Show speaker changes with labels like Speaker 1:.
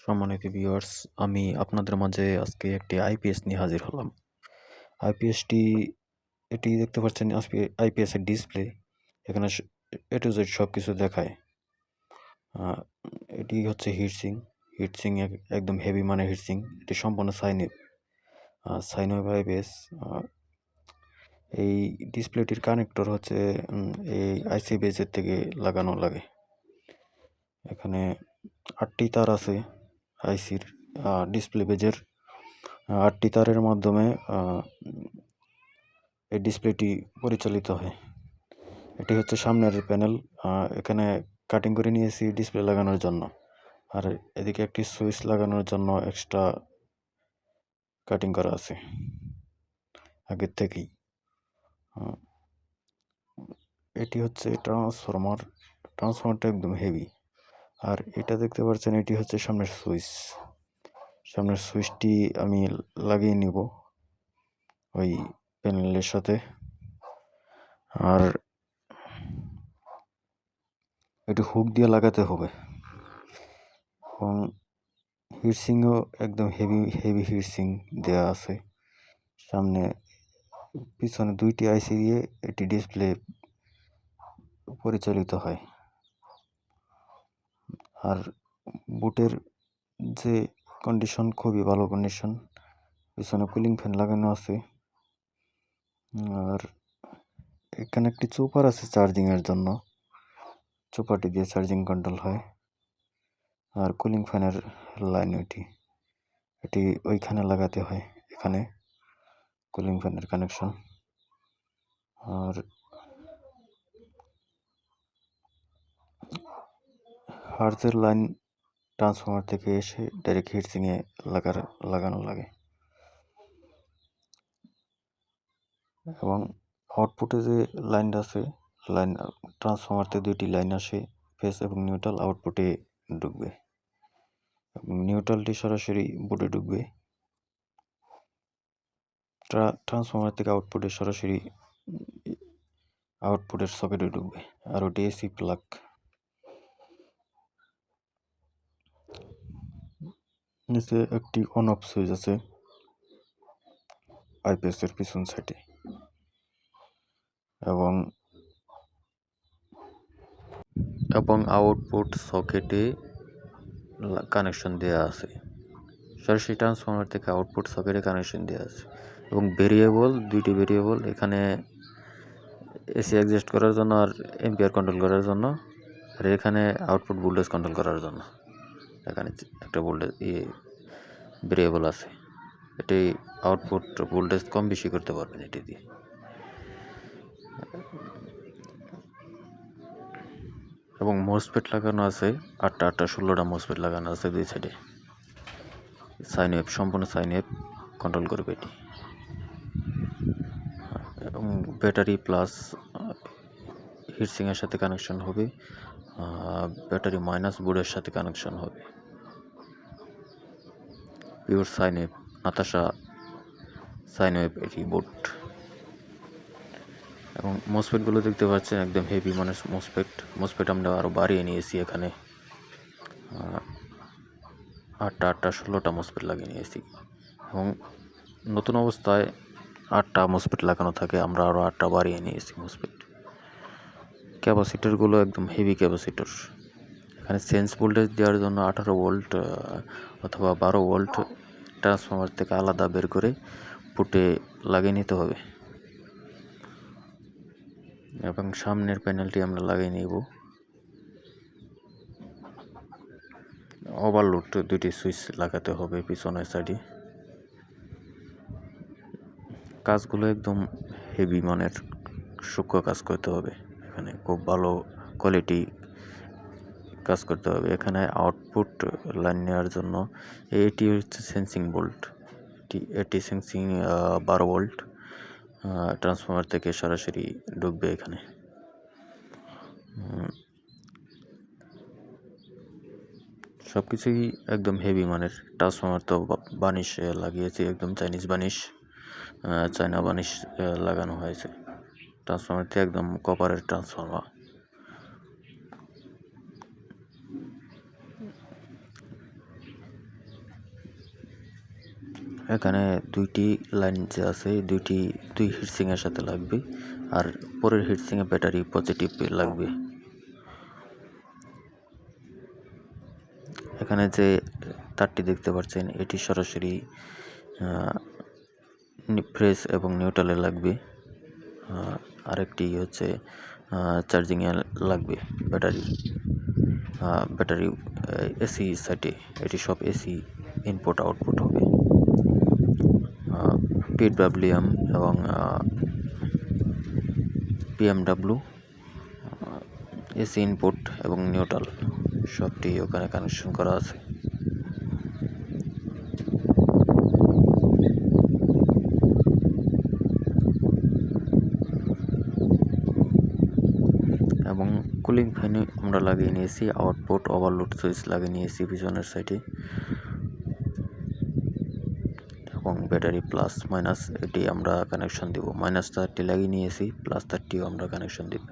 Speaker 1: সম্মানিত ভিউয়ার্স, আমি আপনাদের মাঝে আজকে একটি আইপিএস নিয়ে হাজির হলাম। আইপিএসটি এটি দেখতে পাচ্ছেন আইপিএস এর ডিসপ্লে। এখানে A to Z সবকিছু দেখায়। এটি হচ্ছে হিটসিং একদম হেভি মানের হিটসিং। এটি সম্পূর্ণ সাইন ওয়েভ আইপিএস। এই ডিসপ্লেটির কানেক্টর হচ্ছে এই আইসি বেজের থেকে লাগানো লাগে। এখানে 8টি তার আছে আইসির ডিসপ্লে বেজের। 8টি তারের মাধ্যমে এই ডিসপ্লেটি পরিচালিত হয়। এটি হচ্ছে সামনের প্যানেল। এখানে কাটিং করে নিয়েছি ডিসপ্লে লাগানোর জন্য, আর এদিকে একটি সুইচ লাগানোর জন্য এক্সট্রা কাটিং করা আছে আগের থেকেই। এটি হচ্ছে ট্রান্সফরমারটা একদম হেভি। আর এটা দেখতে পাচ্ছেন, এটি হচ্ছে সামনের সুইচটি আমি লাগিয়ে নিব ওই প্যানেলের সাথে। আর এটি হুক দিয়ে লাগাতে হবে, এবং হিটসিংও একদম হেভি হিটসিং দেওয়া আছে। পিছনে 2টি আইসি দিয়ে এটি ডিসপ্লে পরিচালিত হয়। আর বুটের যে কন্ডিশন, খুবই ভালো কন্ডিশন। পিছনে কুলিং ফ্যান লাগানো আছে। আর এখানে একটি চোপার আছে চার্জিংয়ের জন্য। চোপারটি দিয়ে চার্জিং কন্ট্রোল হয়। আর কুলিং ফ্যানের লাইন এটি ওইখানে লাগাতে হয়, এখানে কুলিং ফ্যানের কানেকশন। আর হার্জের লাইন ট্রান্সফরমার থেকে এসে ডাইরেক্ট হিটসিংয়ে লাগানো লাগে। এবং আউটপুটে যে লাইনটা আছে, ট্রান্সফরমারতে 2টি লাইন আসে, ফেজ এবং নিউট্রাল আউটপুটে ঢুকবে, এবং নিউট্রালটি সরাসরি বোর্ডে ঢুকবে। ট্রান্সফরমার থেকে সরাসরি আউটপুটের সকেটে ঢুকবে। আর ওটি এসি প্লাগ। নিচে একটি অন অফ সুইচ আছে আইপিএস এর পিছন সাইডে, এবং আউটপুট সকেটে কানেকশন দেওয়া আছে। সরাসরি ট্রান্সফরমার থেকে আউটপুট সকেটে কানেকশন দেওয়া আছে, এবং 2টি ভেরিয়েবল এখানে এসি অ্যাডজাস্ট করার জন্য, আর এম্পিয়ার কন্ট্রোল করার জন্য, আর এখানে আউটপুট ভোল্টেজ কন্ট্রোল করার জন্য। এখানে একটা ভেরিয়েবল আছে। এটি আউটপুট ভোল্টেজ কম বেশি করতে পারবেন এটি দিয়ে। এবং মোসফেট লাগানো আছে 16টা মোসফেট লাগানো আছে 2 সাইডে। সম্পূর্ণ সাইন ওয়েভ কন্ট্রোল করবে এটি। এবং ব্যাটারি প্লাস হিটসিংয়ের সাথে কানেকশন হবে, ব্যাটারি মাইনাস বোর্ডের সাথে কানেকশন হবে। পিওর নাতাশা সাইন ওয়েভ এটি বোর্ড। এবং মোসফেটগুলো দেখতে পাচ্ছেন একদম হেভি মানের মোসফেট আমরা আরও বাড়িয়ে নিয়েছি। এখানে 16টা মোসফেট লাগিয়ে নিয়েছি, এবং নতুন অবস্থায় 8টা মোসফেট লাগানো থাকে, আমরা আরও 8টা বাড়িয়ে নিয়েছি মোসফেট। ক্যাপাসিটরগুলো একদম হেভি ক্যাপাসিটর। এখানে সেন্স ভোল্টেজ দেওয়ার জন্য 18 ভোল্ট অথবা 12 ভোল্ট ট্রান্সফরমার থেকে আলাদা বের করে পুটে লাগিয়ে নিতে হবে। এবং সামনের প্যানেলটি আমরা লাগিয়ে নিব। ওভারলোড 2টি সুইচ লাগাতে হবে পিছনের সাইডে। কাজগুলো একদম হেভি মানের সূক্ষ্ম কাজ করতে হবে। এখানে খুব ভালো কোয়ালিটি কাজ করতে হবে। এখানে আউটপুট লাইন নেওয়ার জন্য এটি হচ্ছে সেন্সিং বোল্ট। এটি সেন্সিং 12 ভোল্ট ট্রান্সফরমার থেকে সরাসরি ঢুকবে এখানে। সব কিছুই একদম হেভি মানের। ট্রান্সফরমার তো বানিশ লাগিয়েছি, একদম চায়না বানিশ লাগানো হয়েছে। ট্রান্সফরমারটি একদম কপারের ট্রান্সফরমার। এখানে দুইটি লাইন যে আছে দুই হিটসিং এর সাথে লাগবে, আর পরের হিটসিং এ ব্যাটারি পজিটিভ লাগবে। এখানে যে তারটি দেখতে পাচ্ছেন এটি সরাসরি ফ্রেশ এবং নিউট্রালে লাগবে। আরেকটি হচ্ছে চার্জিংয়ে লাগবে ব্যাটারি এসি সাইটে, এটি সব এসি ইনপুট আউটপুট হবে। পিডব্লিউএম এবং পিএমডব্লিউ এসি ইনপুট এবং নিউট্রাল সবটি ওখানে কানেকশন করা আছে। এবং কুলিং ফ্যানে আমরা লাগিয়ে নিয়েছি, আউটপুট ওভারলোড সুইচ লাগিয়ে নিয়েছি পিছনের সাইডে, এবং ব্যাটারি প্লাস মাইনাস এটি আমরা কানেকশন দিব। মাইনাস তারটি লাগিয়ে নিয়েছি, প্লাস তারটিও আমরা কানেকশন দিব।